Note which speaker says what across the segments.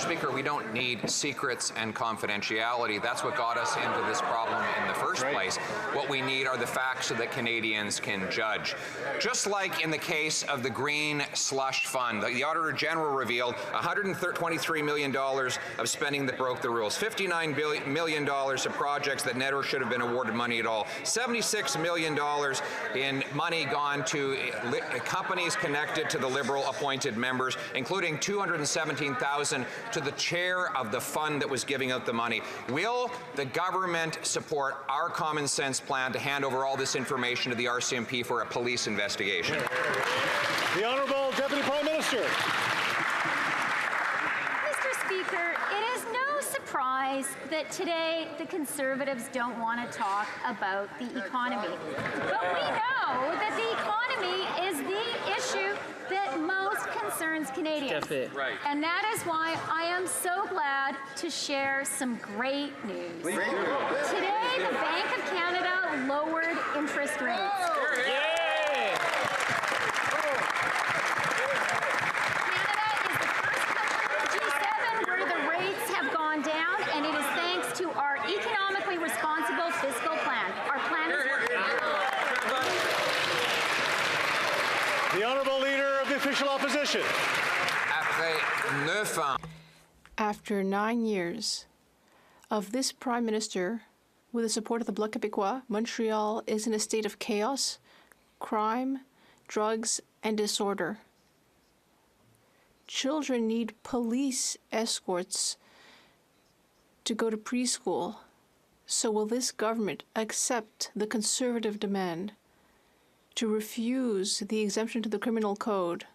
Speaker 1: Speaker, we don't need secrets and confidentiality. That's what got us into this problem in the first place. What we need are the facts so that Canadians can judge. Just like in the case of the Green Slush Fund, the Auditor General revealed $123 million of spending that broke the rules, $59 million of projects that never should have been awarded money at all, $76 million in money gone to companies connected to the Liberal appointed members, including $217,000 to the chair of the fund that was giving out the money. Will the government support our common sense plan to hand over all this information to the RCMP for a police investigation?
Speaker 2: The Honourable Deputy Prime Minister.
Speaker 3: Mr. Speaker, it is no surprise that today the Conservatives don't want to talk about the economy. But we know that the economy is the issue that most concerns Canadians.
Speaker 4: Right.
Speaker 3: And that is why I am so glad to share some great news. Today, the Bank of Canada lowered interest rates. Economically responsible fiscal plan. Our plan is working.
Speaker 2: The Honourable Leader of the Official Opposition.
Speaker 5: After 9 years of this Prime Minister, with the support of the Bloc Québécois, Montreal is in a state of chaos, crime, drugs, and disorder. Children need police escorts to go to preschool. So will this government accept the Conservative demand to refuse the exemption to the criminal code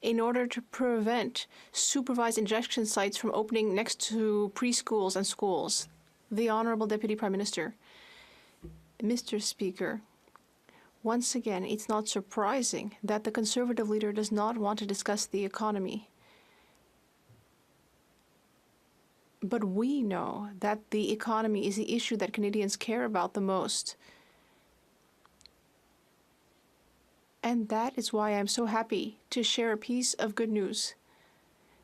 Speaker 5: in order to prevent supervised injection sites from opening next to preschools and schools? The Honourable Deputy Prime Minister. Mr. Speaker, once again, it's not surprising that the Conservative leader does not want to discuss the economy. But we know that the economy is the issue that Canadians care about the most. And that is why I'm so happy to share a piece of good news,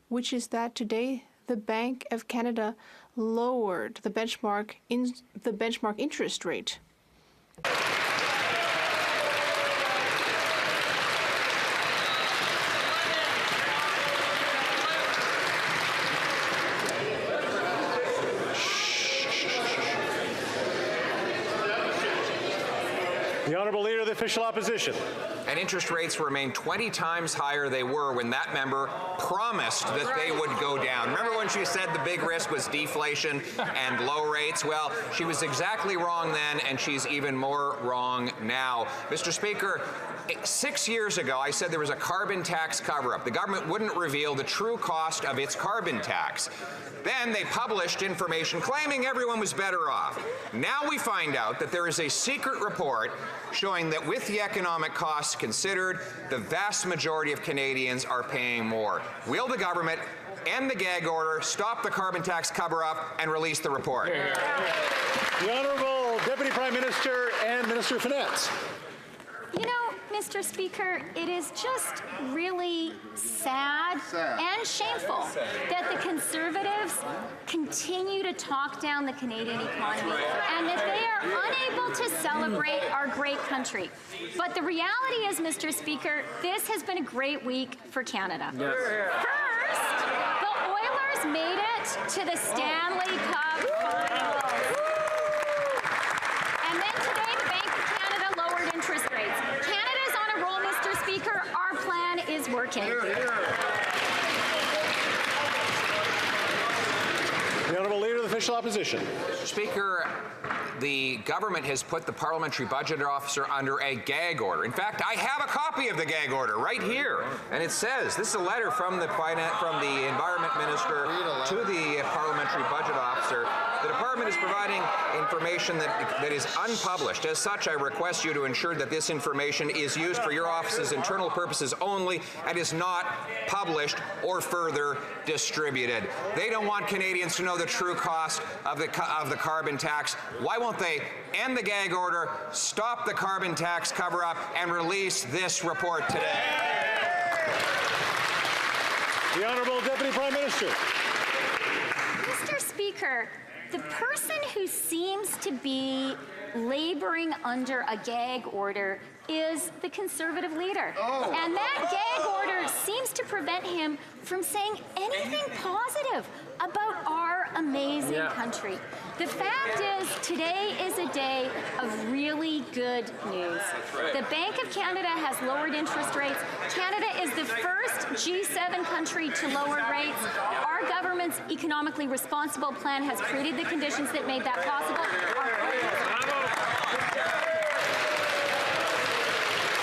Speaker 5: which is that today the Bank of Canada lowered the benchmark interest rate.
Speaker 2: The Honourable Leader of the Official Opposition.
Speaker 1: And interest rates remain 20 times higher they were when that member promised that they would go down. Remember when she said the big risk was deflation and low rates? Well, she was exactly wrong then, and she's even more wrong now. Mr. Speaker, 6 years ago, I said there was a carbon tax cover-up. The government wouldn't reveal the true cost of its carbon tax. Then they published information claiming everyone was better off. Now we find out that there is a secret report showing that with the economic costs considered, the vast majority of Canadians are paying more. Will the government end the gag order, stop the carbon tax cover-up, and release the report?
Speaker 2: The Honourable Deputy Prime Minister and Minister of Finance.
Speaker 3: You know, Mr. Speaker, it is just really sad and shameful that the Conservatives continue to talk down the Canadian economy and that they are unable to celebrate our great country. But the reality is, Mr. Speaker, this has been a great week for Canada. Yes. First, the Oilers made it to the Stanley Cup Finals. And then today, the Bank of Canada lowered interest rates. Canada's on a roll, Mr. Speaker. Our plan is working.
Speaker 2: The Honourable Leader of the Official Opposition.
Speaker 1: Speaker, the government has put the Parliamentary Budget Officer under a gag order. In fact, I have a copy of the gag order right here, and it says, this is a letter from the Environment Minister to the Parliamentary Budget Officer. The Department is providing information that is unpublished. As such, I request you to ensure that this information is used for your office's internal purposes only and is not published or further distributed. They don't want Canadians to know the true cost of the carbon tax. Why won't they end the gag order, stop the carbon tax cover-up, and release this report today?
Speaker 2: The Honourable Deputy Prime Minister.
Speaker 3: Mr. Speaker, the person who seems to be laboring under a gag order is the Conservative leader. And that gag order seems to prevent him from saying anything positive about our amazing country. The fact is, today is a day of really good news. The Bank of Canada has lowered interest rates. Canada is the first G7 country to lower rates. Our government's economically responsible plan has created the conditions that made that possible.